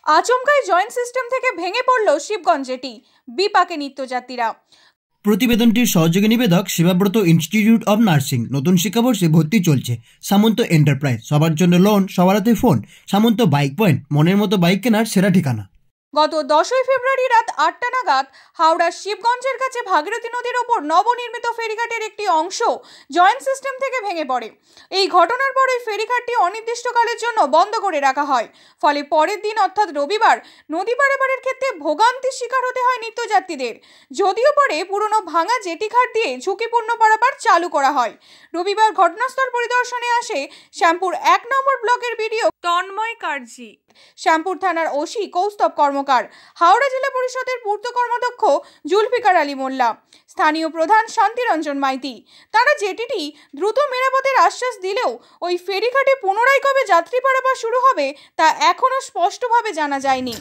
আচমকাই joint system থেকে ভেঙে পড়ল শিবগঞ্জ জেটি, বিপাকে নিত্যযাত্রীরা। প্রতিবেদনটির সহযোগী নিবেদক শিবাব্রত ইনস্টিটিউট অব নার্সিং। নতুন শিক্ষাবর্ষে ভর্তি চলছে। সামন্ত এন্টারপ্রাইজ, সবার জন্য লোন, সবার হাতে ফোন। সামন্ত বাইক পয়েন্ট, মনের মতো বাইক কেনার সেরা ঠিকানা। গত 10ই ফেব্রুয়ারি রাত 8টা নাগাদ হাওড়ার শিবগঞ্জের কাছে ভাগীরথী নদীর ওপর নবনির্মিত ফেরিঘাটের একটি অংশ জয়েন্ট সিস্টেম থেকে ভেঙে পড়ে। এই ঘটনার পরে ফেরিঘাটটি অনির্দিষ্টকালের জন্য বন্ধ করে রাখা হয়। ফলে পরের দিন অর্থাৎ রবিবার নদী পারাপারের ক্ষেত্রে ভোগান্তির শিকার হতে হয় নিত্যযাত্রীদের। যদিও পরে পুরনো ভাঙা জেটিঘাট দিয়ে ঝুঁকিপূর্ণ পারাপার চালু করা হয়। রবিবার ঘটনাস্থল পরিদর্শনে আসে শ্যামপুর 1 নম্বর ব্লকের বিডিও তন্ময় কার্জি, শ্যামপুর থানার ওসি কৌস্তব কর্মকার, হাওড়া জেলা পরিষদের পূর্ত কর্মাধ্যক্ষ জুলফিকার আলী মোল্লা, স্থানীয় প্রধান শান্তিরঞ্জন মাইতি। তারা জেটিটি দ্রুত মেরামতের আশ্বাস দিলেও ওই ফেরিঘাটে পুনরায় কবে যাত্রী পারাপার শুরু হবে তা এখনো স্পষ্টভাবে জানা যায়নি।